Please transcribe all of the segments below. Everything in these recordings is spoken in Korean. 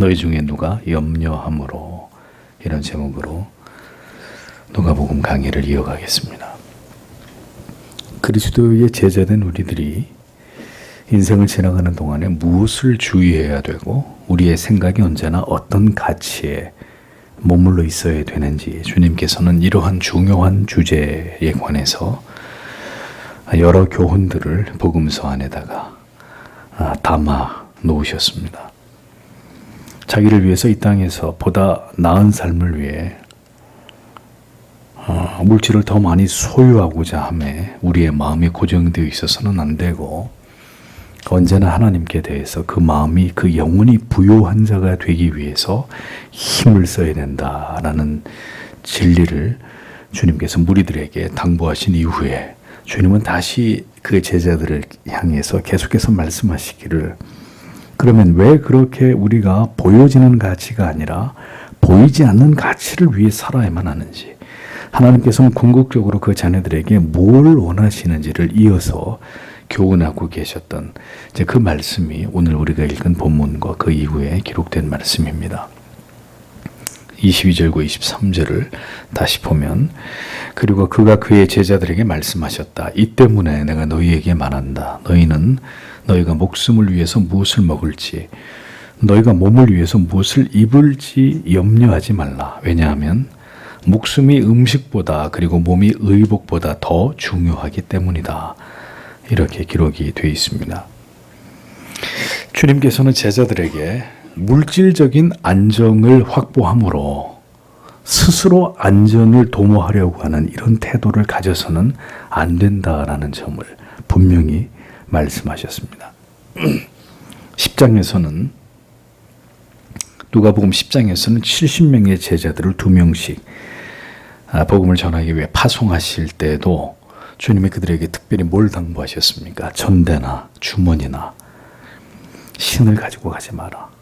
너희 중에 누가 염려함으로, 이런 제목으로 누가복음 강의를 이어가겠습니다. 그리스도의 제자된 우리들이 인생을 지나가는 동안에 무엇을 주의해야 되고 우리의 생각이 언제나 어떤 가치에 머물러 있어야 되는지 주님께서는 이러한 중요한 주제에 관해서 여러 교훈들을 복음서 안에다가 담아 놓으셨습니다. 자기를 위해서 이 땅에서 보다 나은 삶을 위해 물질을 더 많이 소유하고자 함에 우리의 마음이 고정되어 있어서는 안 되고, 언제나 하나님께 대해서 그 마음이 그 영혼이 부요한 자가 되기 위해서 힘을 써야 된다라는 진리를 주님께서 무리들에게 당부하신 이후에 주님은 다시 그 제자들을 향해서 계속해서 말씀하시기를, 그러면 왜 그렇게 우리가 보여지는 가치가 아니라 보이지 않는 가치를 위해 살아야만 하는지, 하나님께서는 궁극적으로 그 자녀들에게 뭘 원하시는지를 이어서 교훈하고 계셨던 이제 그 말씀이 오늘 우리가 읽은 본문과 그 이후에 기록된 말씀입니다. 22절과 23절을 다시 보면, 그리고 그가 그의 제자들에게 말씀하셨다. 이 때문에 내가 너희에게 말한다. 너희는 너희가 목숨을 위해서 무엇을 먹을지, 너희가 몸을 위해서 무엇을 입을지 염려하지 말라. 왜냐하면 목숨이 음식보다 그리고 몸이 의복보다 더 중요하기 때문이다. 이렇게 기록이 되어 있습니다. 주님께서는 제자들에게 물질적인 안정을 확보함으로 스스로 안전을 도모하려고 하는 이런 태도를 가져서는 안 된다라는 점을 분명히 말씀하셨습니다. 10장에서는 누가복음 10장에서는 70명의 제자들을 2명씩 복음을 전하기 위해 파송하실 때도 주님이 그들에게 특별히 뭘 당부하셨습니까? 전대나 주머니나 신을 가지고 가지 마라.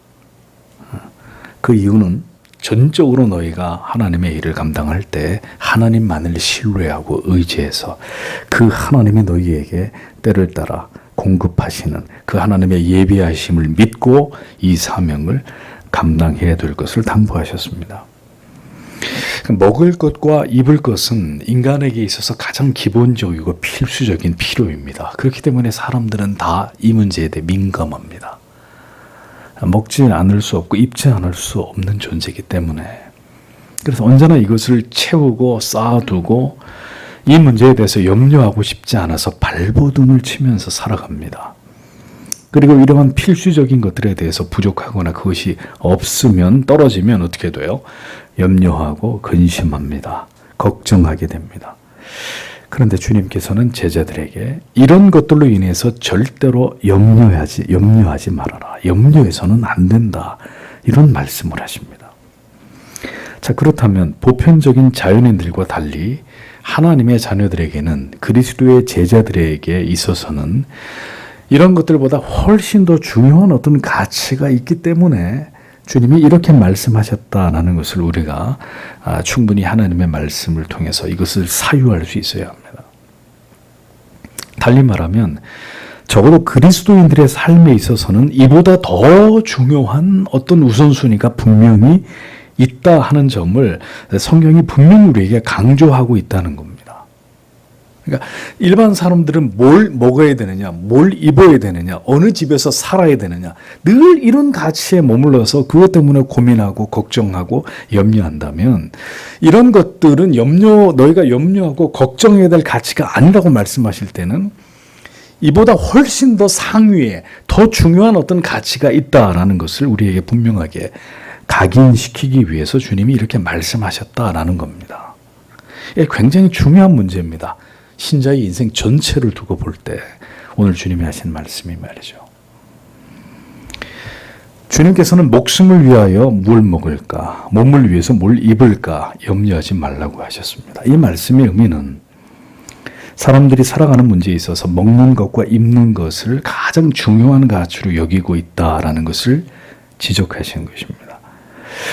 그 이유는 전적으로 너희가 하나님의 일을 감당할 때 하나님만을 신뢰하고 의지해서 그 하나님이 너희에게 때를 따라 공급하시는 그 하나님의 예비하심을 믿고 이 사명을 감당해야 될 것을 당부하셨습니다. 먹을 것과 입을 것은 인간에게 있어서 가장 기본적이고 필수적인 필요입니다. 그렇기 때문에 사람들은 다 이 문제에 대해 민감합니다. 먹지 않을 수 없고 입지 않을 수 없는 존재이기 때문에, 그래서 언제나 이것을 채우고 쌓아두고 이 문제에 대해서 염려하고 싶지 않아서 발버둥을 치면서 살아갑니다. 그리고 이러한 필수적인 것들에 대해서 부족하거나 그것이 없으면, 떨어지면 어떻게 돼요? 염려하고 근심합니다. 걱정하게 됩니다. 그런데 주님께서는 제자들에게 이런 것들로 인해서 절대로 염려하지 말아라. 염려해서는 안 된다. 이런 말씀을 하십니다. 자, 그렇다면 보편적인 자연인들과 달리 하나님의 자녀들에게는, 그리스도의 제자들에게 있어서는 이런 것들보다 훨씬 더 중요한 어떤 가치가 있기 때문에 주님이 이렇게 말씀하셨다라는 것을 우리가 충분히 하나님의 말씀을 통해서 이것을 사유할 수 있어야 합니다. 달리 말하면 적어도 그리스도인들의 삶에 있어서는 이보다 더 중요한 어떤 우선순위가 분명히 있다 하는 점을 성경이 분명히 우리에게 강조하고 있다는 겁니다. 그러니까 일반 사람들은 뭘 먹어야 되느냐, 뭘 입어야 되느냐, 어느 집에서 살아야 되느냐, 늘 이런 가치에 머물러서 그것 때문에 고민하고 걱정하고 염려한다면, 이런 것들은 너희가 염려하고 걱정해야 될 가치가 아니라고 말씀하실 때는 이보다 훨씬 더 상위에 더 중요한 어떤 가치가 있다라는 것을 우리에게 분명하게 각인시키기 위해서 주님이 이렇게 말씀하셨다라는 겁니다. 이게 굉장히 중요한 문제입니다. 신자의 인생 전체를 두고 볼 때 오늘 주님이 하신 말씀이 말이죠. 주님께서는 목숨을 위하여 뭘 먹을까, 몸을 위해서 뭘 입을까 염려하지 말라고 하셨습니다. 이 말씀의 의미는 사람들이 살아가는 문제에 있어서 먹는 것과 입는 것을 가장 중요한 가치로 여기고 있다라는 것을 지적하신 것입니다.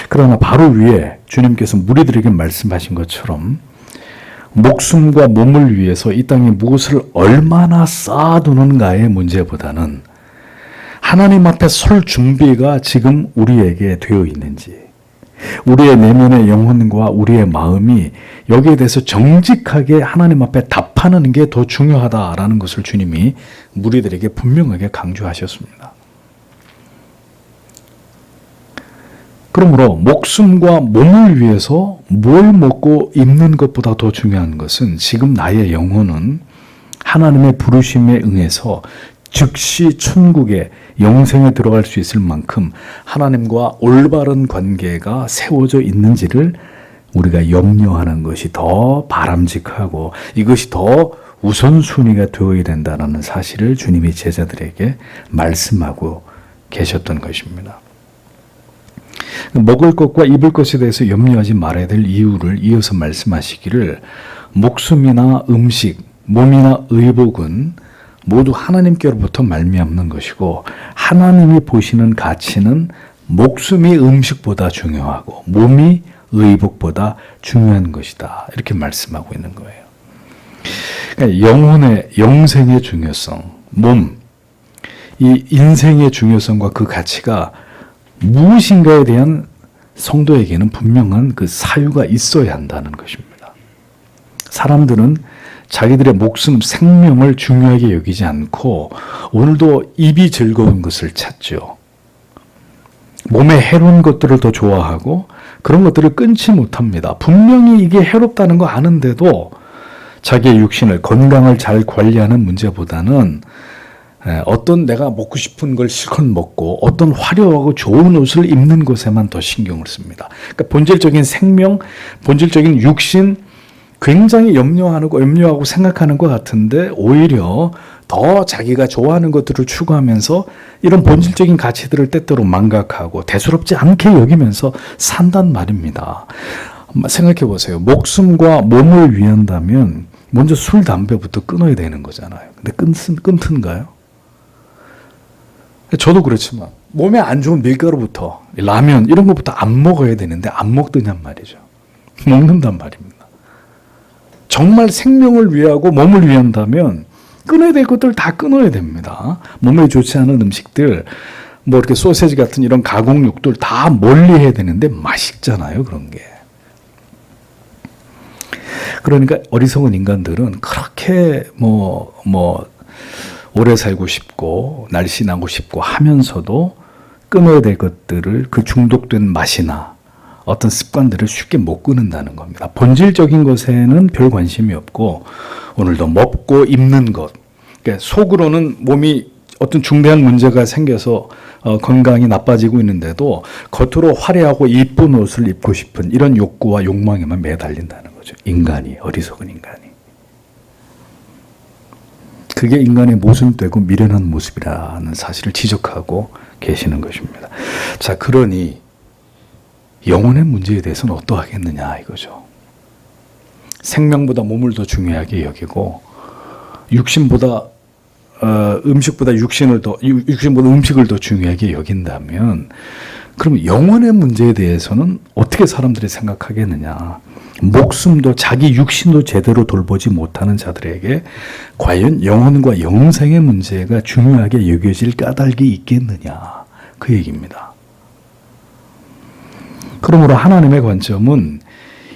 그러나 바로 위에 주님께서 무리들에게 말씀하신 것처럼 목숨과 몸을 위해서 이 땅에 무엇을 얼마나 쌓아두는가의 문제보다는 하나님 앞에 설 준비가 지금 우리에게 되어 있는지, 우리의 내면의 영혼과 우리의 마음이 여기에 대해서 정직하게 하나님 앞에 답하는 게 더 중요하다라는 것을 주님이 무리들에게 분명하게 강조하셨습니다. 그러므로 목숨과 몸을 위해서 뭘 먹고 입는 것보다 더 중요한 것은 지금 나의 영혼은 하나님의 부르심에 응해서 즉시 천국에 영생에 들어갈 수 있을 만큼 하나님과 올바른 관계가 세워져 있는지를 우리가 염려하는 것이 더 바람직하고 이것이 더 우선순위가 되어야 된다는 사실을 주님이 제자들에게 말씀하고 계셨던 것입니다. 먹을 것과 입을 것에 대해서 염려하지 말아야 될 이유를 이어서 말씀하시기를 목숨이나 음식, 몸이나 의복은 모두 하나님께로부터 말미암는 것이고 하나님이 보시는 가치는 목숨이 음식보다 중요하고 몸이 의복보다 중요한 것이다. 이렇게 말씀하고 있는 거예요. 그러니까 영혼의 영생의 중요성, 몸, 이 인생의 중요성과 그 가치가 무엇인가에 대한 성도에게는 분명한 그 사유가 있어야 한다는 것입니다. 사람들은 자기들의 목숨, 생명을 중요하게 여기지 않고 오늘도 입이 즐거운 것을 찾죠. 몸에 해로운 것들을 더 좋아하고 그런 것들을 끊지 못합니다. 분명히 이게 해롭다는 거 아는데도 자기의 육신을, 건강을 잘 관리하는 문제보다는 어떤 내가 먹고 싶은 걸 실컷 먹고 어떤 화려하고 좋은 옷을 입는 것에만 더 신경을 씁니다. 그러니까 본질적인 생명, 본질적인 육신 굉장히 염려하고 생각하는 것 같은데 오히려 더 자기가 좋아하는 것들을 추구하면서 이런 본질적인 가치들을 때때로 망각하고 대수롭지 않게 여기면서 산단 말입니다. 생각해 보세요. 목숨과 몸을 위한다면 먼저 술, 담배부터 끊어야 되는 거잖아요. 근데 끊든가요? 저도 그렇지만 몸에 안 좋은 밀가루부터 라면 이런 것부터 안 먹어야 되는데 안 먹더냔 말이죠. 먹는단 말입니다. 정말 생명을 위하고 몸을 위한다면 끊어야 될 것들 다 끊어야 됩니다. 몸에 좋지 않은 음식들, 뭐 이렇게 소세지 같은 이런 가공육들 다 멀리 해야 되는데 맛있잖아요, 그런 게. 그러니까 어리석은 인간들은 그렇게 오래 살고 싶고 날씬하고 싶고 하면서도 끊어야 될 것들을 그 중독된 맛이나 어떤 습관들을 쉽게 못 끊는다는 겁니다. 본질적인 것에는 별 관심이 없고 오늘도 먹고 입는 것, 그러니까 속으로는 몸이 어떤 중대한 문제가 생겨서 건강이 나빠지고 있는데도 겉으로 화려하고 이쁜 옷을 입고 싶은 이런 욕구와 욕망에만 매달린다는 거죠. 인간이, 어리석은 인간이. 그게 인간의 모순되고 미련한 모습이라는 사실을 지적하고 계시는 것입니다. 자, 그러니 영혼의 문제에 대해서는 어떠하겠느냐 이거죠. 생명보다 몸을 더 중요하게 여기고 육신보다 음식보다 음식을 더 중요하게 여긴다면 그럼 영혼의 문제에 대해서는 어떻게 사람들이 생각하겠느냐. 목숨도 자기 육신도 제대로 돌보지 못하는 자들에게 과연 영혼과 영생의 문제가 중요하게 여겨질 까닭이 있겠느냐. 그 얘기입니다. 그러므로 하나님의 관점은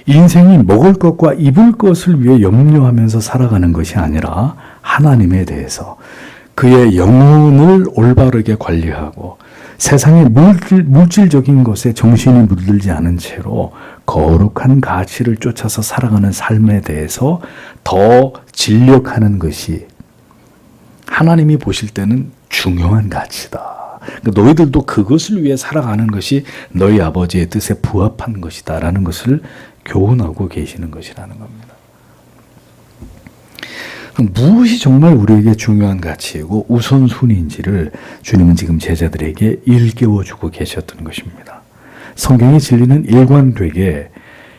인생이 먹을 것과 입을 것을 위해 염려하면서 살아가는 것이 아니라 하나님에 대해서 그의 영혼을 올바르게 관리하고 세상의 물질적인 것에 정신이 물들지 않은 채로 거룩한 가치를 쫓아서 살아가는 삶에 대해서 더 진력하는 것이 하나님이 보실 때는 중요한 가치다. 너희들도 그것을 위해 살아가는 것이 너희 아버지의 뜻에 부합한 것이다 라는 것을 교훈하고 계시는 것이라는 겁니다. 무엇이 정말 우리에게 중요한 가치이고 우선순위인지를 주님은 지금 제자들에게 일깨워주고 계셨던 것입니다. 성경의 진리는 일관되게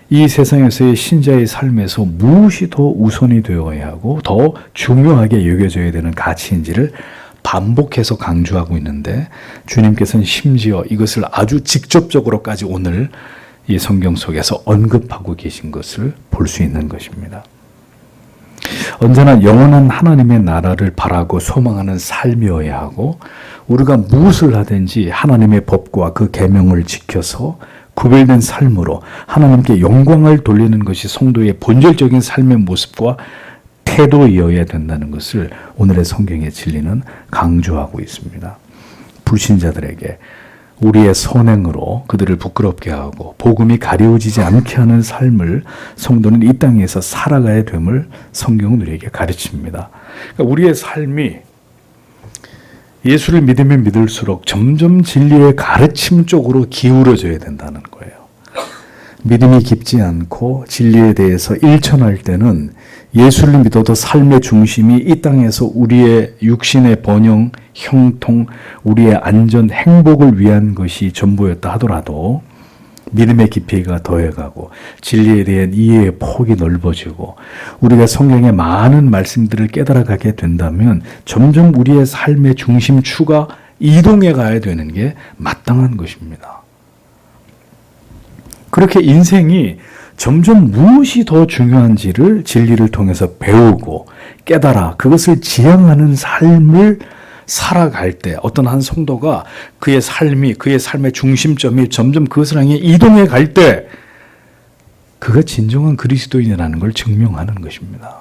이 세상에서의 신자의 삶에서 무엇이 더 우선이 되어야 하고 더 중요하게 여겨져야 되는 가치인지를 반복해서 강조하고 있는데 주님께서는 심지어 이것을 아주 직접적으로까지 오늘 이 성경 속에서 언급하고 계신 것을 볼 수 있는 것입니다. 언제나 영원한 하나님의 나라를 바라고 소망하는 삶이어야 하고 우리가 무엇을 하든지 하나님의 법과 그 계명을 지켜서 구별된 삶으로 하나님께 영광을 돌리는 것이 성도의 본질적인 삶의 모습과 태도이어야 된다는 것을 오늘의 성경의 진리는 강조하고 있습니다. 불신자들에게 우리의 선행으로 그들을 부끄럽게 하고 복음이 가려지지 않게 하는 삶을 성도는 이 땅에서 살아가야 됨을 성경은 우리에게 가르칩니다. 그러니까 우리의 삶이 예수를 믿으면 믿을수록 점점 진리의 가르침 쪽으로 기울어져야 된다는 거예요. 믿음이 깊지 않고 진리에 대해서 일천할 때는 예수를 믿어도 삶의 중심이 이 땅에서 우리의 육신의 번영, 형통, 우리의 안전, 행복을 위한 것이 전부였다 하더라도 믿음의 깊이가 더해가고 진리에 대한 이해의 폭이 넓어지고 우리가 성경의 많은 말씀들을 깨달아가게 된다면 점점 우리의 삶의 중심추가 이동해 가야 되는 게 마땅한 것입니다. 그렇게 인생이 점점 무엇이 더 중요한지를 진리를 통해서 배우고 깨달아 그것을 지향하는 삶을 살아갈 때 어떤 한 성도가 그의 삶의 중심점이 점점 그것을 향해 이동해 갈 때 그가 진정한 그리스도인이라는 걸 증명하는 것입니다.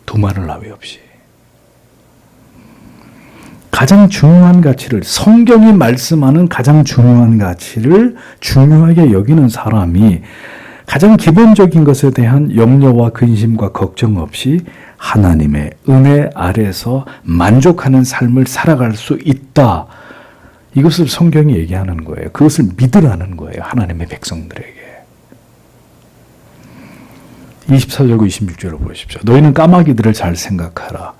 두말을 나위 없이. 가장 중요한 가치를 성경이 말씀하는 가장 중요한 가치를 중요하게 여기는 사람이 가장 기본적인 것에 대한 염려와 근심과 걱정 없이 하나님의 은혜 아래서 만족하는 삶을 살아갈 수 있다. 이것을 성경이 얘기하는 거예요. 그것을 믿으라는 거예요. 하나님의 백성들에게. 24절과 26절을 보십시오. 너희는 까마귀들을 잘 생각하라.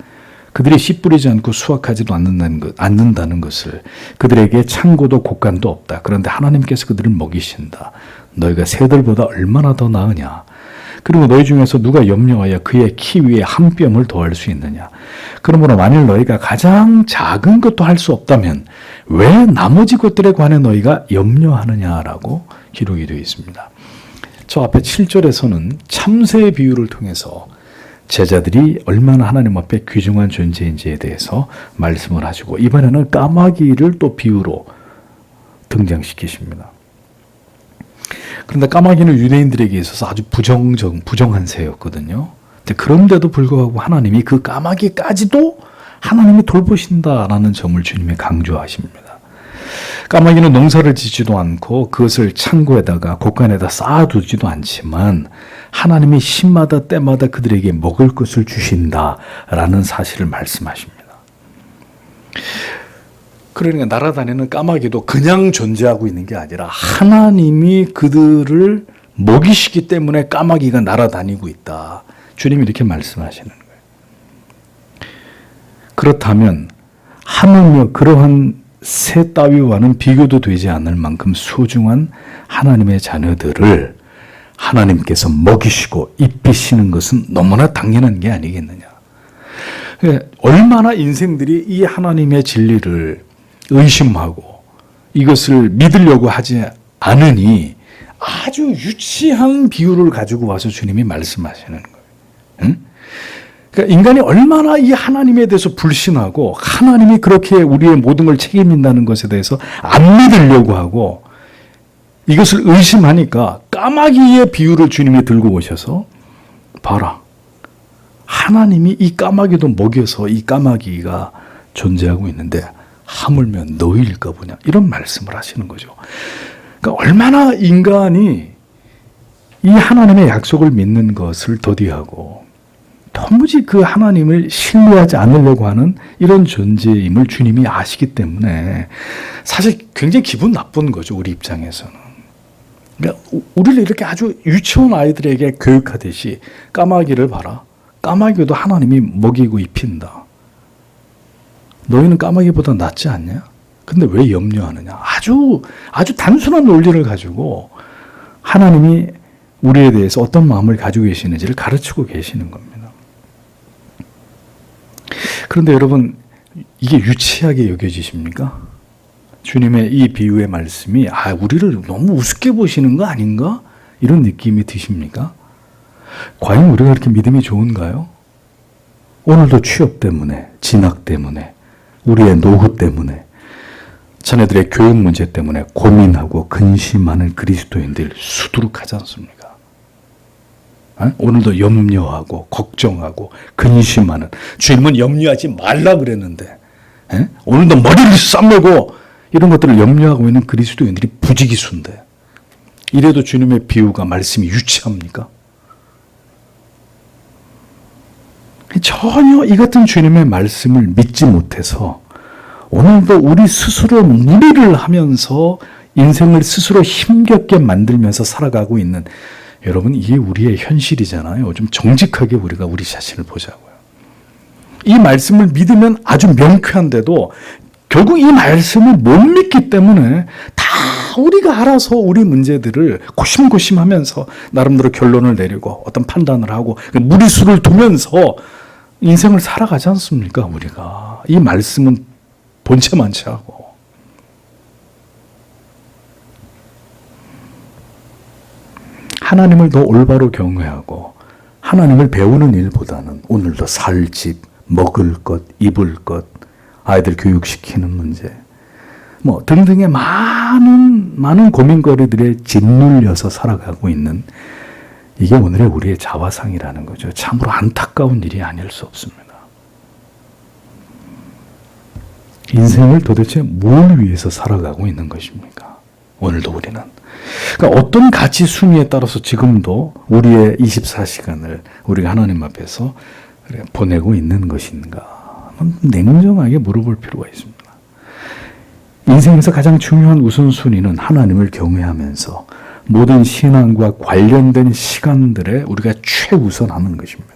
그들이 씨 뿌리지 않고 수확하지도 않는다는 것을 그들에게 창고도 곡간도 없다. 그런데 하나님께서 그들을 먹이신다. 너희가 새들보다 얼마나 더 나으냐. 그리고 너희 중에서 누가 염려하여 그의 키 위에 한 뼘을 더할 수 있느냐. 그러므로 만일 너희가 가장 작은 것도 할 수 없다면 왜 나머지 것들에 관해 너희가 염려하느냐라고 기록이 되어 있습니다. 저 앞에 7절에서는 참새의 비유를 통해서 제자들이 얼마나 하나님 앞에 귀중한 존재인지에 대해서 말씀을 하시고 이번에는 까마귀를 또 비유로 등장시키십니다. 그런데 까마귀는 유대인들에게 있어서 아주 부정한 새였거든요. 그런데도 불구하고 하나님이 그 까마귀까지도 하나님이 돌보신다라는 점을 주님이 강조하십니다. 까마귀는 농사를 짓지도 않고 그것을 창고에다가 곡간에다 쌓아두지도 않지만 하나님이 시마다 때마다 그들에게 먹을 것을 주신다라는 사실을 말씀하십니다. 그러니까 날아다니는 까마귀도 그냥 존재하고 있는 게 아니라 하나님이 그들을 먹이시기 때문에 까마귀가 날아다니고 있다. 주님이 이렇게 말씀하시는 거예요. 그렇다면 하물며 그러한 새 따위와는 비교도 되지 않을 만큼 소중한 하나님의 자녀들을 하나님께서 먹이시고 입히시는 것은 너무나 당연한 게 아니겠느냐. 얼마나 인생들이 이 하나님의 진리를 의심하고 이것을 믿으려고 하지 않으니 아주 유치한 비유를 가지고 와서 주님이 말씀하시는 거예요. 응? 그러니까 인간이 얼마나 이 하나님에 대해서 불신하고 하나님이 그렇게 우리의 모든 걸 책임진다는 것에 대해서 안 믿으려고 하고 이것을 의심하니까 까마귀의 비유를 주님이 들고 오셔서 봐라. 하나님이 이 까마귀도 먹여서 이 까마귀가 존재하고 있는데 하물며 너희일까 보냐. 이런 말씀을 하시는 거죠. 그러니까 얼마나 인간이 이 하나님의 약속을 믿는 것을 더디하고 도무지 그 하나님을 신뢰하지 않으려고 하는 이런 존재임을 주님이 아시기 때문에 사실 굉장히 기분 나쁜 거죠. 우리 입장에서는. 그러니까 우리를 이렇게 아주 유치원 아이들에게 교육하듯이 까마귀를 봐라. 까마귀도 하나님이 먹이고 입힌다. 너희는 까마귀보다 낫지 않냐? 근데 왜 염려하느냐? 아주 단순한 논리를 가지고 하나님이 우리에 대해서 어떤 마음을 가지고 계시는지를 가르치고 계시는 겁니다. 그런데 여러분, 이게 유치하게 여겨지십니까? 주님의 이 비유의 말씀이 우리를 너무 우습게 보시는 거 아닌가? 이런 느낌이 드십니까? 과연 우리가 그렇게 믿음이 좋은가요? 오늘도 취업 때문에, 진학 때문에, 우리의 노후 때문에 자녀들의 교육 문제 때문에 고민하고 근심하는 그리스도인들 수두룩하지 않습니까? 오늘도 염려하고 걱정하고 근심하는, 주님은 염려하지 말라 그랬는데 오늘도 머리를 싸매고 이런 것들을 염려하고 있는 그리스도인들이 부지기수인데, 이래도 주님의 비유가 말씀이 유치합니까? 전혀 이 같은 주님의 말씀을 믿지 못해서 오늘도 우리 스스로 무리를 하면서 인생을 스스로 힘겹게 만들면서 살아가고 있는, 여러분, 이게 우리의 현실이잖아요. 좀 정직하게 우리가 우리 자신을 보자고요. 이 말씀을 믿으면 아주 명쾌한데도 결국 이 말씀을 못 믿기 때문에 다 우리가 알아서 우리 문제들을 고심고심하면서 나름대로 결론을 내리고 어떤 판단을 하고 무리수를 두면서 인생을 살아가지 않습니까? 우리가 이 말씀은 본체만치하고. 하나님을 더 올바로 경외하고 하나님을 배우는 일보다는 오늘도 살 집, 먹을 것, 입을 것, 아이들 교육시키는 문제, 뭐 등등의 많은 고민거리들에 짓눌려서 살아가고 있는, 이게 오늘의 우리의 자화상이라는 거죠. 참으로 안타까운 일이 아닐 수 없습니다. 인생을 도대체 뭘 위해서 살아가고 있는 것입니까? 오늘도 우리는. 그러니까 어떤 가치 순위에 따라서 지금도 우리의 24시간을 우리가 하나님 앞에서 보내고 있는 것인가? 냉정하게 물어볼 필요가 있습니다. 인생에서 가장 중요한 우선순위는 하나님을 경외하면서 모든 신앙과 관련된 시간들에 우리가 최우선하는 것입니다.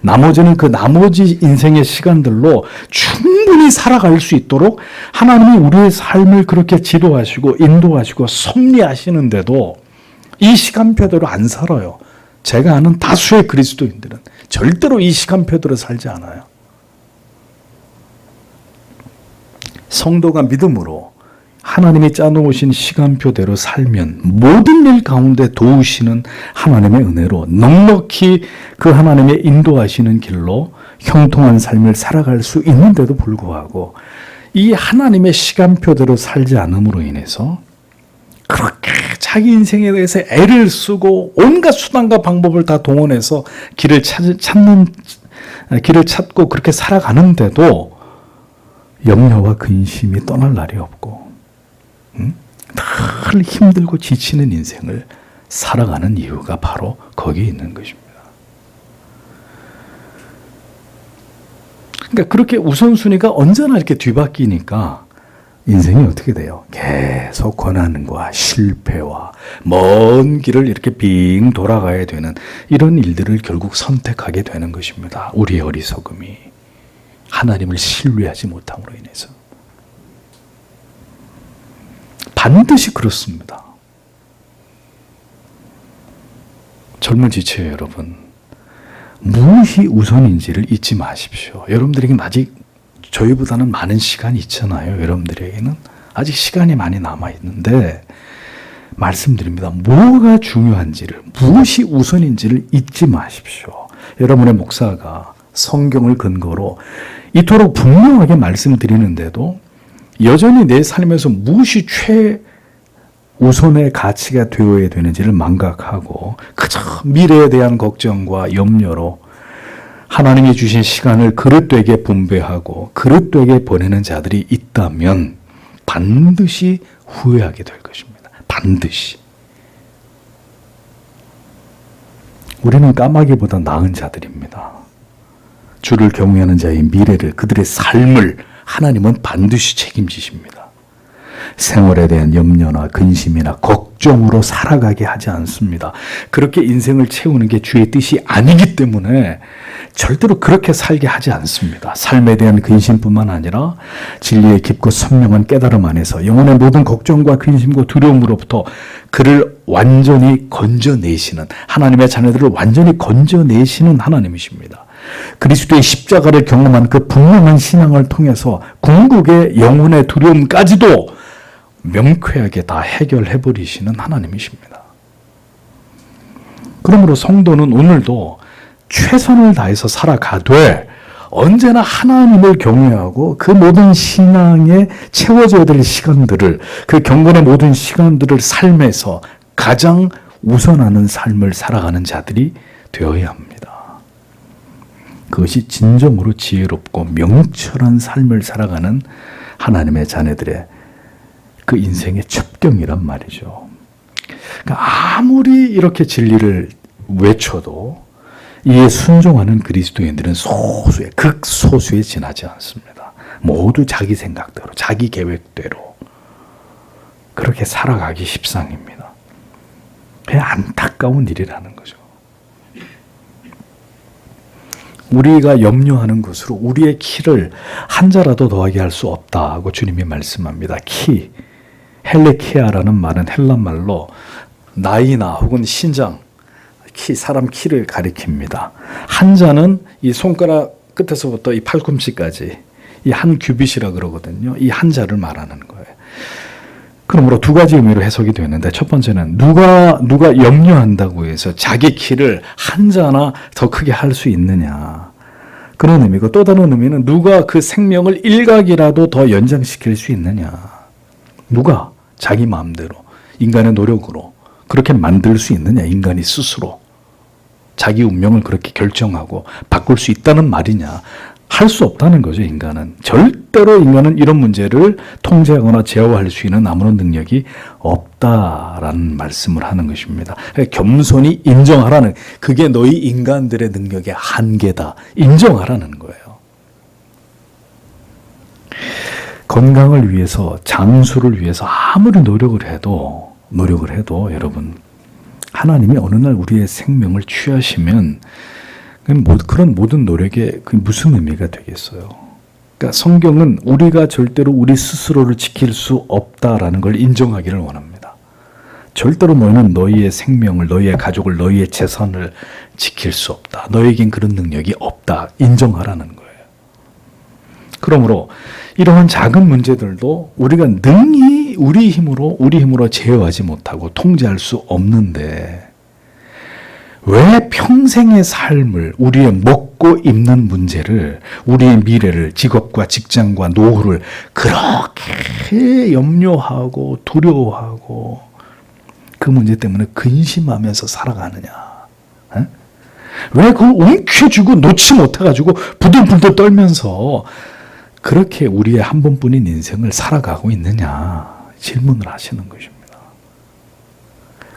나머지는 그 나머지 인생의 시간들로 충분히 살아갈 수 있도록 하나님이 우리의 삶을 그렇게 지도하시고 인도하시고 섭리하시는데도 이 시간표대로 안 살아요. 제가 아는 다수의 그리스도인들은 절대로 이 시간표대로 살지 않아요. 성도가 믿음으로 하나님이 짜놓으신 시간표대로 살면 모든 일 가운데 도우시는 하나님의 은혜로 넉넉히 그 하나님의 인도하시는 길로 형통한 삶을 살아갈 수 있는데도 불구하고 이 하나님의 시간표대로 살지 않음으로 인해서 그렇게 자기 인생에 대해서 애를 쓰고 온갖 수단과 방법을 다 동원해서 길을 찾고 그렇게 살아가는데도 염려와 근심이 떠날 날이 없고 늘 힘들고 지치는 인생을 살아가는 이유가 바로 거기에 있는 것입니다. 그러니까 그렇게 우선순위가 언제나 이렇게 뒤바뀌니까 인생이 어떻게 돼요? 계속 고난과 실패와 먼 길을 이렇게 빙 돌아가야 되는 이런 일들을 결국 선택하게 되는 것입니다. 우리의 어리석음이 하나님을 신뢰하지 못함으로 인해서. 반드시 그렇습니다. 젊은 지체의 여러분, 무엇이 우선인지를 잊지 마십시오. 여러분들에게는 아직 저희보다는 많은 시간이 있잖아요. 여러분들에게는 아직 시간이 많이 남아있는데 말씀드립니다. 뭐가 중요한지를, 무엇이 우선인지를 잊지 마십시오. 여러분의 목사가 성경을 근거로 이토록 분명하게 말씀드리는데도 여전히 내 삶에서 무엇이 최우선의 가치가 되어야 되는지를 망각하고 그저 미래에 대한 걱정과 염려로 하나님이 주신 시간을 그릇되게 분배하고 그릇되게 보내는 자들이 있다면 반드시 후회하게 될 것입니다. 반드시. 우리는 까마귀보다 나은 자들입니다. 주를 경외하는 자의 미래를, 그들의 삶을 하나님은 반드시 책임지십니다. 생활에 대한 염려나 근심이나 걱정으로 살아가게 하지 않습니다. 그렇게 인생을 채우는 게 주의 뜻이 아니기 때문에 절대로 그렇게 살게 하지 않습니다. 삶에 대한 근심뿐만 아니라 진리의 깊고 선명한 깨달음 안에서 영혼의 모든 걱정과 근심과 두려움으로부터 그를 완전히 건져내시는, 하나님의 자녀들을 완전히 건져내시는 하나님이십니다. 그리스도의 십자가를 경험한 그 분명한 신앙을 통해서 궁극의 영혼의 두려움까지도 명쾌하게 다 해결해 버리시는 하나님이십니다. 그러므로 성도는 오늘도 최선을 다해서 살아가되 언제나 하나님을 경외하고 그 모든 신앙에 채워져야 될 시간들을, 그 경건의 모든 시간들을 삶에서 가장 우선하는 삶을 살아가는 자들이 되어야 합니다. 그것이 진정으로 지혜롭고 명철한 삶을 살아가는 하나님의 자녀들의 그 인생의 첩경이란 말이죠. 그러니까 아무리 이렇게 진리를 외쳐도 이에 순종하는 그리스도인들은 소수의, 극소수에 지나지 않습니다. 모두 자기 생각대로, 자기 계획대로 그렇게 살아가기 십상입니다. 그냥 안타까운 일이라는 거죠. 우리가 염려하는 것으로 우리의 키를 한 자라도 더하게 할 수 없다고 주님이 말씀합니다. 키, 헬레키아라는 말은 헬란 말로 나이나 혹은 신장, 키, 사람 키를 가리킵니다. 한 자는 이 손가락 끝에서부터 이 팔꿈치까지 이 한 규빗이라 그러거든요. 이 한 자를 말하는 거예요. 그러므로 두 가지 의미로 해석이 되는데, 첫 번째는 누가 염려한다고 해서 자기 키를 한 자나 더 크게 할 수 있느냐, 그런 의미고, 또 다른 의미는 누가 그 생명을 일각이라도 더 연장시킬 수 있느냐, 누가 자기 마음대로 인간의 노력으로 그렇게 만들 수 있느냐, 인간이 스스로 자기 운명을 그렇게 결정하고 바꿀 수 있다는 말이냐. 할 수 없다는 거죠. 인간은 절대로 이런 문제를 통제하거나 제어할 수 있는 아무런 능력이 없다라는 말씀을 하는 것입니다. 겸손히 인정하라는, 그게 너희 인간들의 능력의 한계다, 인정하라는 거예요. 건강을 위해서, 장수를 위해서 아무리 노력을 해도 여러분, 하나님이 어느 날 우리의 생명을 취하시면 그런 모든 노력에 무슨 의미가 되겠어요? 그러니까 성경은 우리가 절대로 우리 스스로를 지킬 수 없다라는 걸 인정하기를 원합니다. 절대로 너희는 너희의 생명을, 너희의 가족을, 너희의 재산을 지킬 수 없다. 너희에겐 그런 능력이 없다. 인정하라는 거예요. 그러므로 이러한 작은 문제들도 우리가 능히 우리 힘으로 제어하지 못하고 통제할 수 없는데, 왜 평생의 삶을, 우리의 먹고 입는 문제를, 우리의 미래를, 직업과 직장과 노후를 그렇게 염려하고 두려워하고 그 문제 때문에 근심하면서 살아가느냐? 에? 왜 그걸 움켜쥐고 놓지 못해가지고 부들부들 떨면서 그렇게 우리의 한 번뿐인 인생을 살아가고 있느냐? 질문을 하시는 것입니다.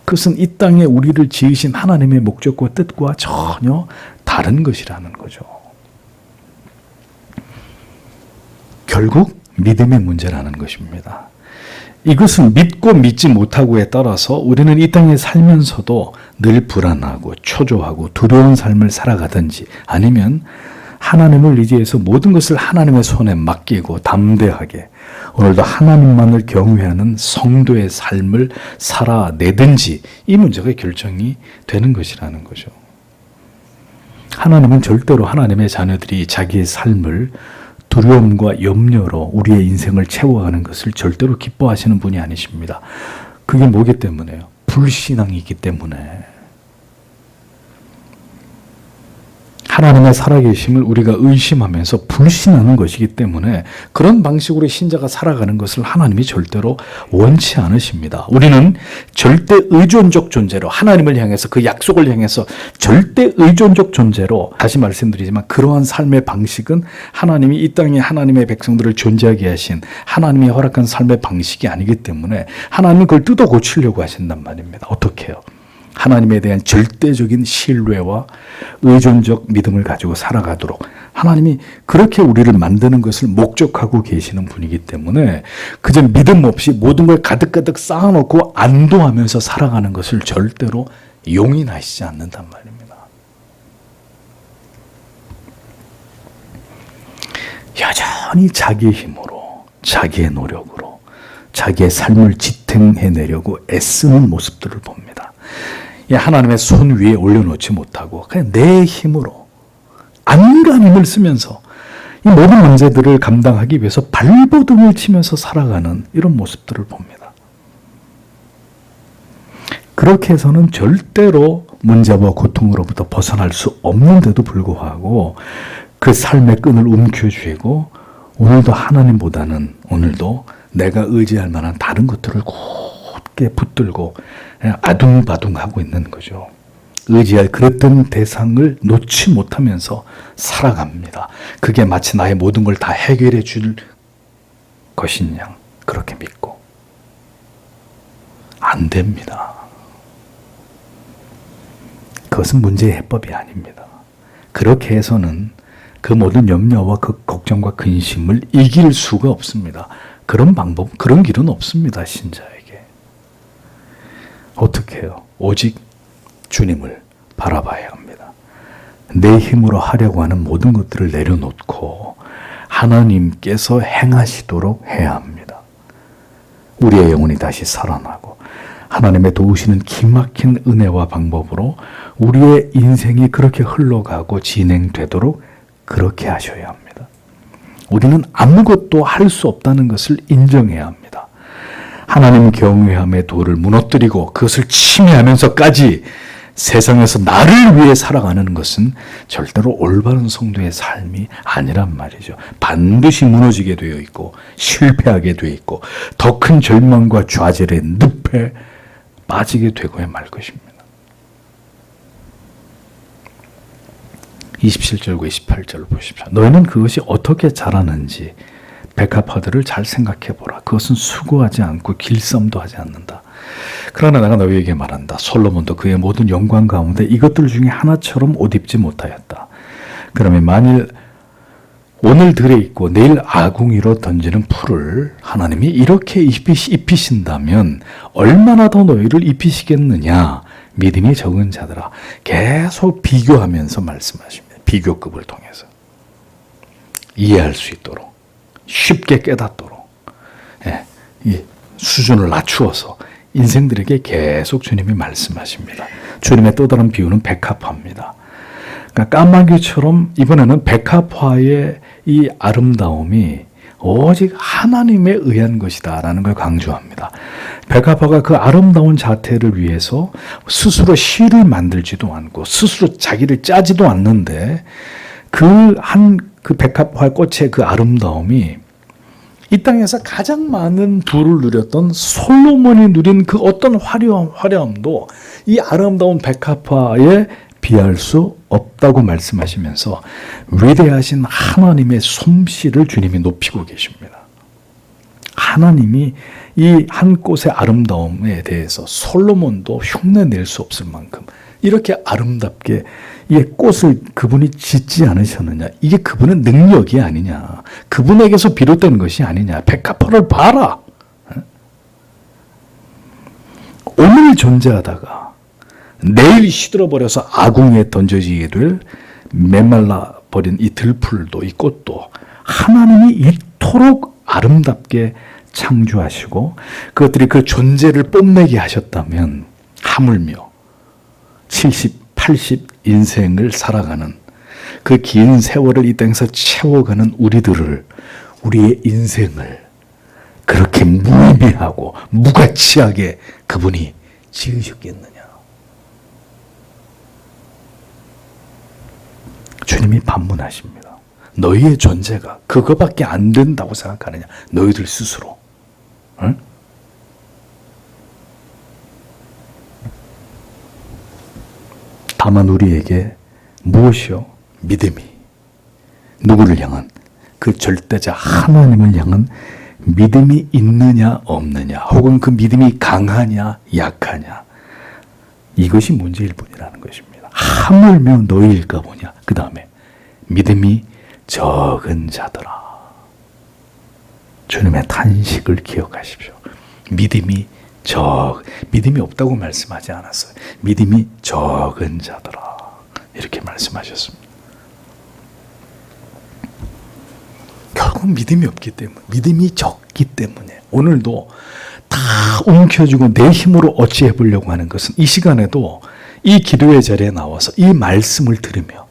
그것은 이 땅에 우리를 지으신 하나님의 목적과 뜻과 전혀 다른 것이라는 거죠. 결국 믿음의 문제라는 것입니다. 이것을 믿고 믿지 못하고에 따라서 우리는 이 땅에 살면서도 늘 불안하고 초조하고 두려운 삶을 살아가든지, 아니면 하나님을 의지해서 모든 것을 하나님의 손에 맡기고 담대하게 오늘도 하나님만을 경외하는 성도의 삶을 살아내든지, 이 문제가 결정이 되는 것이라는 거죠. 하나님은 절대로 하나님의 자녀들이 자기의 삶을 두려움과 염려로 우리의 인생을 채워가는 것을 절대로 기뻐하시는 분이 아니십니다. 그게 뭐기 때문에요? 불신앙이기 때문에. 하나님의 살아계심을 우리가 의심하면서 불신하는 것이기 때문에 그런 방식으로 신자가 살아가는 것을 하나님이 절대로 원치 않으십니다. 우리는 절대 의존적 존재로, 하나님을 향해서, 그 약속을 향해서 절대 의존적 존재로, 다시 말씀드리지만 그러한 삶의 방식은 하나님이 이 땅에 하나님의 백성들을 존재하게 하신 하나님이 허락한 삶의 방식이 아니기 때문에 하나님은 그걸 뜯어 고치려고 하신단 말입니다. 어떻게 해요? 하나님에 대한 절대적인 신뢰와 의존적 믿음을 가지고 살아가도록 하나님이 그렇게 우리를 만드는 것을 목적하고 계시는 분이기 때문에 그저 믿음 없이 모든 걸 가득가득 쌓아놓고 안도하면서 살아가는 것을 절대로 용인하시지 않는단 말입니다. 여전히 자기의 힘으로, 자기의 노력으로 자기의 삶을 지탱해내려고 애쓰는 모습들을 봅니다. 하나님의 손 위에 올려놓지 못하고 그냥 내 힘으로 안일한 힘을 쓰면서 이 모든 문제들을 감당하기 위해서 발버둥을 치면서 살아가는 이런 모습들을 봅니다. 그렇게 해서는 절대로 문제와 고통으로부터 벗어날 수 없는데도 불구하고 그 삶의 끈을 움켜쥐고 오늘도 하나님보다는 오늘도 내가 의지할 만한 다른 것들을 굳게 붙들고 아둥바둥하고 있는 거죠. 의지할 그랬던 대상을 놓지 못하면서 살아갑니다. 그게 마치 나의 모든 걸 다 해결해 줄 것인 양 그렇게 믿고 안 됩니다. 그것은 문제의 해법이 아닙니다. 그렇게 해서는 그 모든 염려와 그 걱정과 근심을 이길 수가 없습니다. 그런 방법, 그런 길은 없습니다. 신자에게. 어떻게 해요? 오직 주님을 바라봐야 합니다. 내 힘으로 하려고 하는 모든 것들을 내려놓고 하나님께서 행하시도록 해야 합니다. 우리의 영혼이 다시 살아나고 하나님의 도우시는 기막힌 은혜와 방법으로 우리의 인생이 그렇게 흘러가고 진행되도록 그렇게 하셔야 합니다. 우리는 아무것도 할 수 없다는 것을 인정해야 합니다. 하나님 경외함의 도를 무너뜨리고 그것을 침해하면서까지 세상에서 나를 위해 살아가는 것은 절대로 올바른 성도의 삶이 아니란 말이죠. 반드시 무너지게 되어 있고 실패하게 되어 있고 더 큰 절망과 좌절의 늪에 빠지게 되고야 말 것입니다. 27절과 28절을 보십시오. 너희는 그것이 어떻게 자라는지 백합화들을 잘 생각해 보라. 그것은 수고하지 않고 길쌈도 하지 않는다. 그러나 내가 너희에게 말한다. 솔로몬도 그의 모든 영광 가운데 이것들 중에 하나처럼 옷 입지 못하였다. 그러면 만일 오늘 들에 있고 내일 아궁이로 던지는 풀을 하나님이 이렇게 입히신다면 얼마나 더 너희를 입히시겠느냐. 믿음이 적은 자들아. 계속 비교하면서 말씀하십니다. 비교급을 통해서 이해할 수 있도록 쉽게 깨닫도록 이 수준을 낮추어서 인생들에게 계속 주님이 말씀하십니다. 주님의 또 다른 비유는 백합화입니다. 그러니까 까마귀처럼 이번에는 백합화의 이 아름다움이 오직 하나님에 의한 것이다라는 걸 강조합니다. 백합화가 그 아름다운 자태를 위해서 스스로 실을 만들지도 않고 스스로 자기를 짜지도 않는데 그 백합화 꽃의 그 아름다움이 이 땅에서 가장 많은 부를 누렸던 솔로몬이 누린 그 어떤 화려함도 이 아름다운 백합화에 비할 수 없다고 말씀하시면서 위대하신 하나님의 솜씨를 주님이 높이고 계십니다. 하나님이 이 한 꽃의 아름다움에 대해서 솔로몬도 흉내낼 수 없을 만큼 이렇게 아름답게 이 꽃을 그분이 짓지 않으셨느냐. 이게 그분의 능력이 아니냐. 그분에게서 비롯된 것이 아니냐. 백합화를 봐라. 오늘 존재하다가 내일 시들어버려서 아궁이에 던져지게 될 메말라 버린 이 들풀도 이 꽃도 하나님이 이토록 아름답게 창조하시고 그것들이 그 존재를 뽐내게 하셨다면 하물며 70, 80 인생을 살아가는 그 긴 세월을 이 땅에서 채워가는 우리의 인생을 그렇게 무의미하고 무가치하게 그분이 지으셨겠느냐. 주님이 반문하십니다. 너희의 존재가 그거밖에 안 된다고 생각하느냐. 너희들 스스로. 응? 다만 우리에게 무엇이요? 믿음이. 누구를 향한? 그 절대자 하나님을 향한 믿음이 있느냐 없느냐 혹은 그 믿음이 강하냐 약하냐 이것이 문제일 뿐이라는 것입니다. 하물며 너희일까 보냐. 그 다음에 믿음이 적은 자들아. 주님의 탄식을 기억하십시오. 믿음이 없다고 말씀하지 않았어요. 믿음이 적은 자들아. 이렇게 말씀하셨습니다. 결국 믿음이 없기 때문에, 믿음이 적기 때문에 오늘도 다 움켜쥐고 내 힘으로 어찌해 보려고 하는 것은 이 시간에도 이 기도의 자리에 나와서 이 말씀을 들으며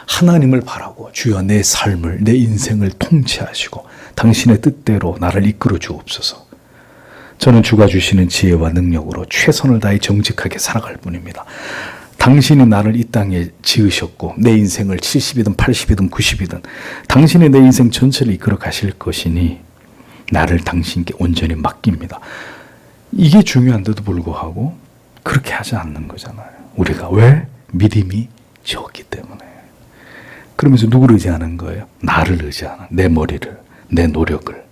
하나님을 바라고 주여 내 삶을, 내 인생을 통치하시고 당신의 뜻대로 나를 이끌어 주옵소서. 저는 주가 주시는 지혜와 능력으로 최선을 다해 정직하게 살아갈 뿐입니다. 당신이 나를 이 땅에 지으셨고 내 인생을 70이든 80이든 90이든 당신이 내 인생 전체를 이끌어 가실 것이니 나를 당신께 온전히 맡깁니다. 이게 중요한데도 불구하고 그렇게 하지 않는 거잖아요. 우리가 왜? 믿음이 적기 때문에. 그러면서 누구를 의지하는 거예요? 나를 의지하는, 내 머리를, 내 노력을,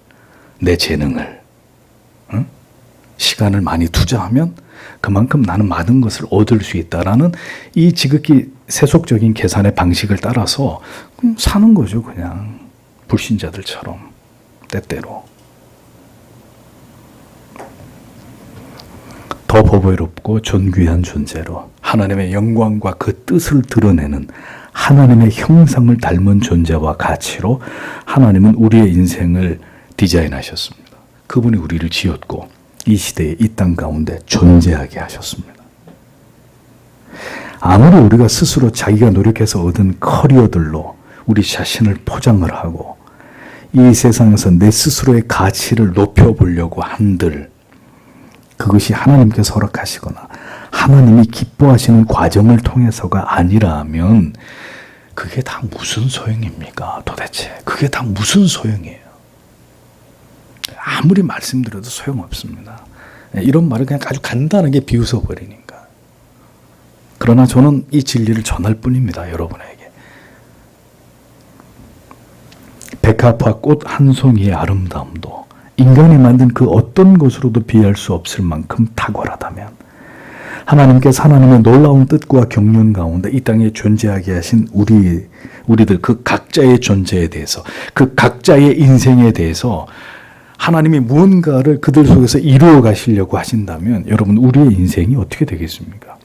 내 재능을. 응? 시간을 많이 투자하면 그만큼 나는 많은 것을 얻을 수 있다라는 이 지극히 세속적인 계산의 방식을 따라서 사는 거죠. 그냥 불신자들처럼 때때로. 더 보배롭고 존귀한 존재로 하나님의 영광과 그 뜻을 드러내는 하나님의 형상을 닮은 존재와 가치로 하나님은 우리의 인생을 디자인하셨습니다. 그분이 우리를 지었고 이 시대에 이 땅 가운데 존재하게 하셨습니다. 아무리 우리가 스스로 자기가 노력해서 얻은 커리어들로 우리 자신을 포장을 하고 이 세상에서 내 스스로의 가치를 높여보려고 한들 그것이 하나님께서 허락하시거나 하나님이 기뻐하시는 과정을 통해서가 아니라면 그게 다 무슨 소용입니까? 도대체 그게 다 무슨 소용이에요? 아무리 말씀드려도 소용없습니다. 이런 말을 그냥 아주 간단하게 비웃어 버리니까. 그러나 저는 이 진리를 전할 뿐입니다. 여러분에게. 백합화 꽃 한 송이의 아름다움도 인간이 만든 그 어떤 것으로도 비할 수 없을 만큼 탁월하다면 하나님께서 하나님의 놀라운 뜻과 경륜 가운데 이 땅에 존재하게 하신 우리들 그 각자의 존재에 대해서 그 각자의 인생에 대해서 하나님이 무언가를 그들 속에서 이루어 가시려고 하신다면 여러분 우리의 인생이 어떻게 되겠습니까?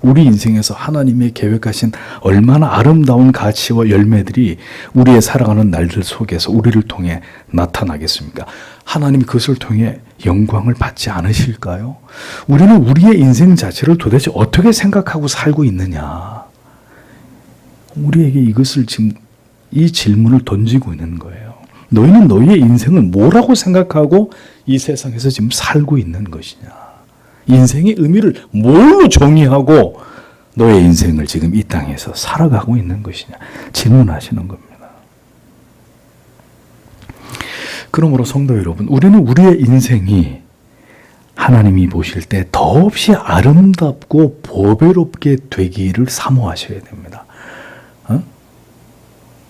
우리 인생에서 하나님의 계획하신 얼마나 아름다운 가치와 열매들이 우리의 살아가는 날들 속에서 우리를 통해 나타나겠습니까? 하나님이 그것을 통해 영광을 받지 않으실까요? 우리는 우리의 인생 자체를 도대체 어떻게 생각하고 살고 있느냐? 우리에게 이것을 지금 이 질문을 던지고 있는 거예요. 너희는 너희의 인생을 뭐라고 생각하고 이 세상에서 지금 살고 있는 것이냐? 인생의 의미를 뭘로 정의하고 너의 인생을 지금 이 땅에서 살아가고 있는 것이냐? 질문하시는 겁니다. 그러므로 성도 여러분, 우리는 우리의 인생이 하나님이 보실 때 더없이 아름답고 보배롭게 되기를 사모하셔야 됩니다.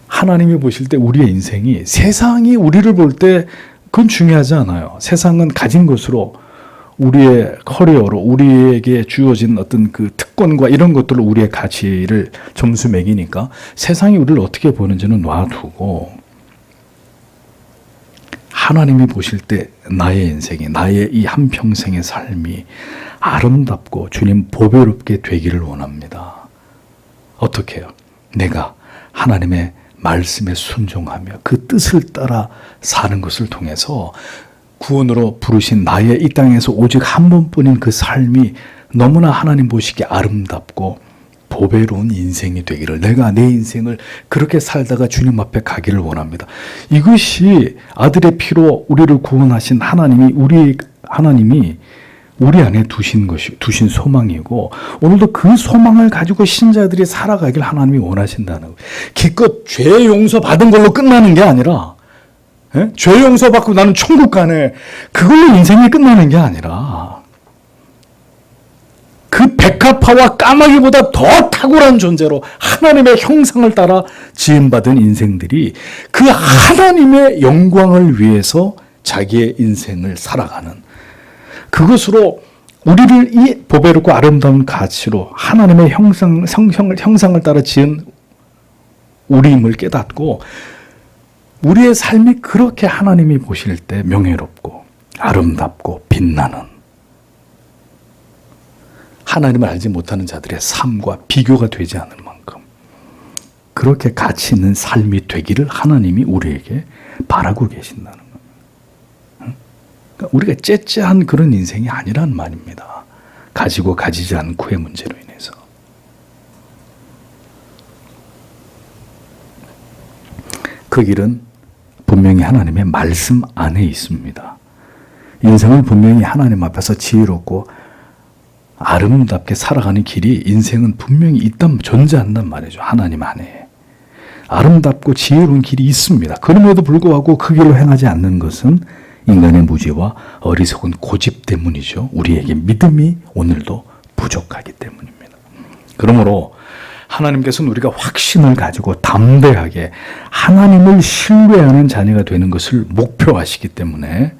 하나님이 보실 때 우리의 인생이 세상이 우리를 볼 때 그건 중요하지 않아요. 세상은 가진 것으로 우리의 커리어로 우리에게 주어진 어떤 그 특권과 이런 것들로 우리의 가치를 점수 매기니까 세상이 우리를 어떻게 보는지는 놔두고 하나님이 보실 때 나의 인생이 나의 이 한평생의 삶이 아름답고 주님 보배롭게 되기를 원합니다. 어떻게 해요? 내가 하나님의 말씀에 순종하며 그 뜻을 따라 사는 것을 통해서 구원으로 부르신 나의 이 땅에서 오직 한 번뿐인 그 삶이 너무나 하나님 보시기에 아름답고 보배로운 인생이 되기를, 내가 내 인생을 그렇게 살다가 주님 앞에 가기를 원합니다. 이것이 아들의 피로 우리를 구원하신 하나님이 우리 안에 두신 소망이고, 오늘도 그 소망을 가지고 신자들이 살아가길 하나님이 원하신다는 거예요. 기껏 죄 용서 받은 걸로 끝나는 게 아니라, 죄 용서 받고 나는 천국 가네, 그걸로 인생이 끝나는 게 아니라, 그 백합화와 까마귀보다 더 탁월한 존재로 하나님의 형상을 따라 지음받은 인생들이 그 하나님의 영광을 위해서 자기의 인생을 살아가는, 그것으로 우리를 이 보배롭고 아름다운 가치로 하나님의 형상을 따라 지은 우리임을 깨닫고 우리의 삶이 그렇게 하나님이 보실 때 명예롭고 아름답고 빛나는, 하나님을 알지 못하는 자들의 삶과 비교가 되지 않을 만큼 그렇게 가치 있는 삶이 되기를 하나님이 우리에게 바라고 계신다는 겁니다. 그러니까 우리가 째째한 그런 인생이 아니란 말입니다. 가지고 가지지 않고의 문제로 인해서. 그 길은 분명히 하나님의 말씀 안에 있습니다. 인생을 분명히 하나님 앞에서 지혜롭고 아름답게 살아가는 길이 인생은 분명히 존재한단 말이죠. 하나님 안에. 아름답고 지혜로운 길이 있습니다. 그럼에도 불구하고 그 길로 행하지 않는 것은 인간의 무지와 어리석은 고집 때문이죠. 우리에게 믿음이 오늘도 부족하기 때문입니다. 그러므로 하나님께서는 우리가 확신을 가지고 담대하게 하나님을 신뢰하는 자녀가 되는 것을 목표하시기 때문에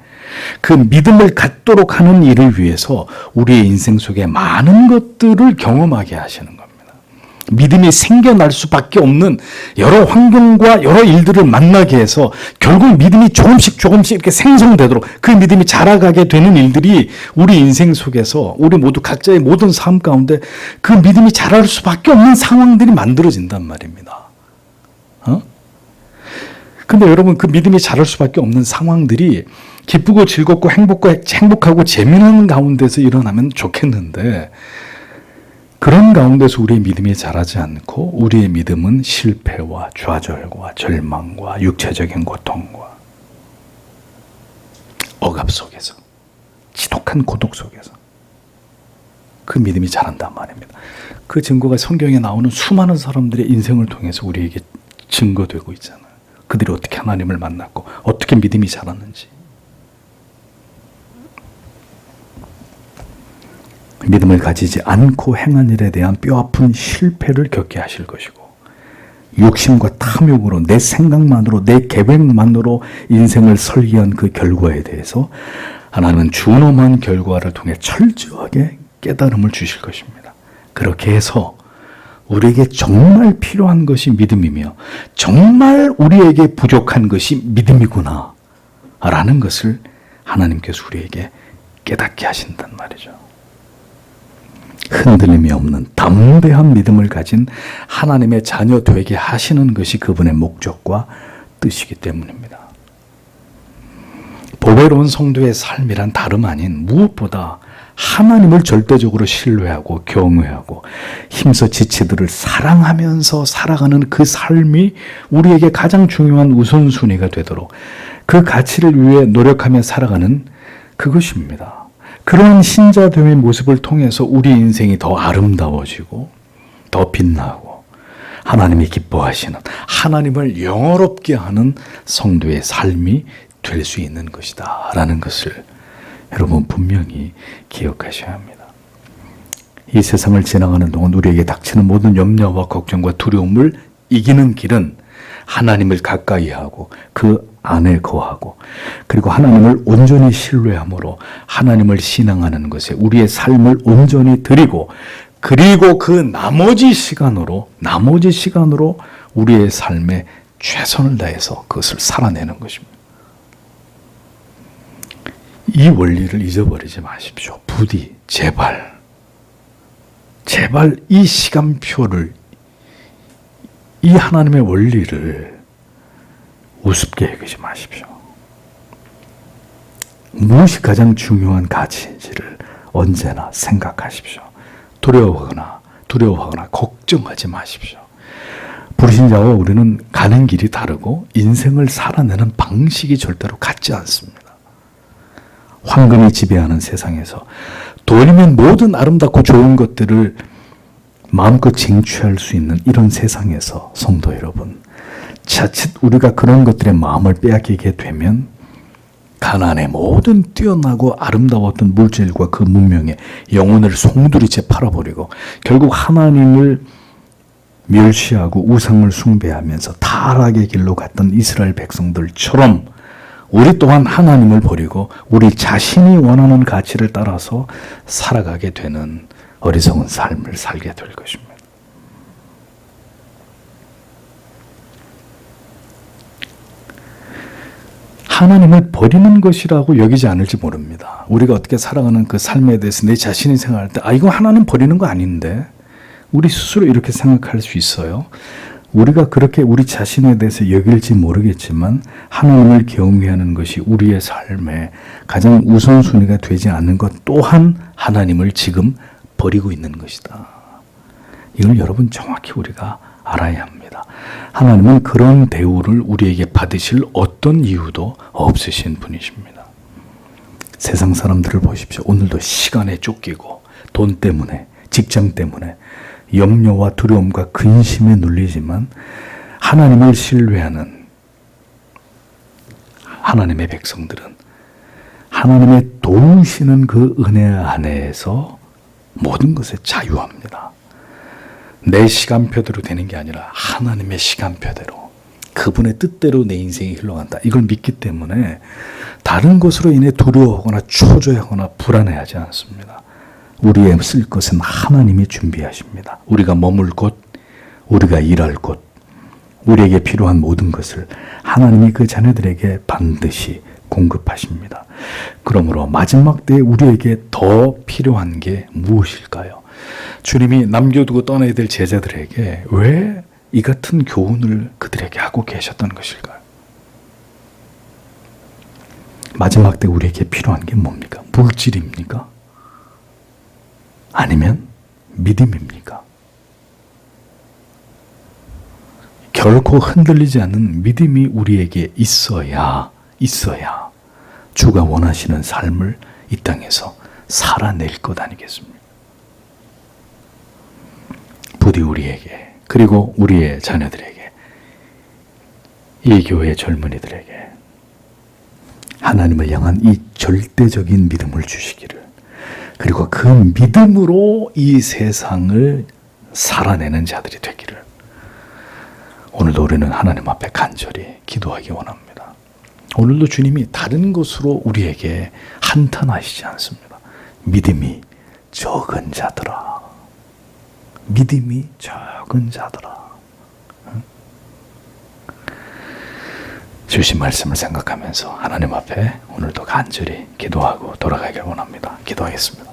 그 믿음을 갖도록 하는 일을 위해서 우리의 인생 속에 많은 것들을 경험하게 하시는 겁니다. 믿음이 생겨날 수밖에 없는 여러 환경과 여러 일들을 만나게 해서 결국 믿음이 조금씩 이렇게 생성되도록 그 믿음이 자라가게 되는 일들이 우리 인생 속에서 우리 모두 각자의 모든 삶 가운데 그 믿음이 자랄 수밖에 없는 상황들이 만들어진단 말입니다. 근데 여러분, 그 믿음이 자랄 수밖에 없는 상황들이 기쁘고 즐겁고 행복하고 재미난 가운데서 일어나면 좋겠는데, 그런 가운데서 우리의 믿음이 자라지 않고 우리의 믿음은 실패와 좌절과 절망과 육체적인 고통과 억압 속에서, 지독한 고독 속에서 그 믿음이 자란단 말입니다. 그 증거가 성경에 나오는 수많은 사람들의 인생을 통해서 우리에게 증거되고 있잖아요. 그들이 어떻게 하나님을 만났고 어떻게 믿음이 자랐는지. 믿음을 가지지 않고 행한 일에 대한 뼈아픈 실패를 겪게 하실 것이고, 욕심과 탐욕으로 내 생각만으로 내 계획만으로 인생을 설계한 그 결과에 대해서 하나님은 준엄한 결과를 통해 철저하게 깨달음을 주실 것입니다. 그렇게 해서 우리에게 정말 필요한 것이 믿음이며 정말 우리에게 부족한 것이 믿음이구나 라는 것을 하나님께서 우리에게 깨닫게 하신단 말이죠. 흔들림이 없는 담대한 믿음을 가진 하나님의 자녀 되게 하시는 것이 그분의 목적과 뜻이기 때문입니다. 보배로운 성도의 삶이란 다름 아닌 무엇보다 하나님을 절대적으로 신뢰하고 경외하고 힘써 지치들을 사랑하면서 살아가는 그 삶이 우리에게 가장 중요한 우선순위가 되도록 그 가치를 위해 노력하며 살아가는 그것입니다. 그런 신자됨의 모습을 통해서 우리 인생이 더 아름다워지고 더 빛나고 하나님이 기뻐하시는, 하나님을 영화롭게 하는 성도의 삶이 될 수 있는 것이다 라는 것을 여러분 분명히 기억하셔야 합니다. 이 세상을 지나가는 동안 우리에게 닥치는 모든 염려와 걱정과 두려움을 이기는 길은 하나님을 가까이 하고 그 안에 거하고, 그리고 하나님을 온전히 신뢰함으로 하나님을 신앙하는 것에 우리의 삶을 온전히 드리고, 그리고 그 나머지 시간으로 우리의 삶에 최선을 다해서 그것을 살아내는 것입니다. 이 원리를 잊어버리지 마십시오. 부디 제발 이 시간표를, 이 하나님의 원리를 우습게 여기지 마십시오. 무엇이 가장 중요한 가치인지를 언제나 생각하십시오. 두려워하거나 걱정하지 마십시오. 부르신 자와 우리는 가는 길이 다르고 인생을 살아내는 방식이 절대로 같지 않습니다. 황금이 지배하는 세상에서 돈이면 모든 아름답고 좋은 것들을 마음껏 쟁취할 수 있는 이런 세상에서 성도 여러분, 자칫 우리가 그런 것들의 마음을 빼앗기게 되면 가나안의 모든 뛰어나고 아름다웠던 물질과 그 문명의 영혼을 송두리째 팔아버리고 결국 하나님을 멸시하고 우상을 숭배하면서 타락의 길로 갔던 이스라엘 백성들처럼 우리 또한 하나님을 버리고 우리 자신이 원하는 가치를 따라서 살아가게 되는 어리석은 삶을 살게 될 것입니다. 하나님을 버리는 것이라고 여기지 않을지 모릅니다. 우리가 어떻게 살아가는 그 삶에 대해서 내 자신이 생각할 때 이거 하나님 버리는 거 아닌데, 우리 스스로 이렇게 생각할 수 있어요. 우리가 그렇게 우리 자신에 대해서 여길지 모르겠지만 하나님을 경외하는 것이 우리의 삶에 가장 우선순위가 되지 않는 것 또한 하나님을 지금 버리고 있는 것이다. 이걸 여러분 정확히 우리가 알아야 합니다. 하나님은 그런 대우를 우리에게 받으실 어떤 이유도 없으신 분이십니다. 세상 사람들을 보십시오. 오늘도 시간에 쫓기고 돈 때문에, 직장 때문에 염려와 두려움과 근심에 눌리지만 하나님을 신뢰하는 하나님의 백성들은 하나님의 도우시는 그 은혜 안에서 모든 것에 자유합니다. 내 시간표대로 되는 게 아니라 하나님의 시간표대로, 그분의 뜻대로 내 인생이 흘러간다. 이걸 믿기 때문에 다른 것으로 인해 두려워하거나 초조해하거나 불안해하지 않습니다. 우리의 쓸 것은 하나님이 준비하십니다. 우리가 머물 곳, 우리가 일할 곳, 우리에게 필요한 모든 것을 하나님이 그 자녀들에게 반드시 공급하십니다. 그러므로 마지막 때에 우리에게 더 필요한 게 무엇일까요? 주님이 남겨두고 떠나야 될 제자들에게 왜 이 같은 교훈을 그들에게 하고 계셨던 것일까요? 마지막 때 우리에게 필요한 게 뭡니까? 물질입니까? 아니면 믿음입니까? 결코 흔들리지 않는 믿음이 우리에게 있어야 주가 원하시는 삶을 이 땅에서 살아낼 것 아니겠습니까? 부디 우리에게, 그리고 우리의 자녀들에게, 이 교회 젊은이들에게 하나님을 향한 이 절대적인 믿음을 주시기를, 그리고 그 믿음으로 이 세상을 살아내는 자들이 되기를 오늘도 우리는 하나님 앞에 간절히 기도하기 원합니다. 오늘도 주님이 다른 것으로 우리에게 한탄하시지 않습니다. 믿음이 적은 자들아, 믿음이 적은 자들아. 주신 말씀을 생각하면서 하나님 앞에 오늘도 간절히 기도하고 돌아가길 원합니다. 기도하겠습니다.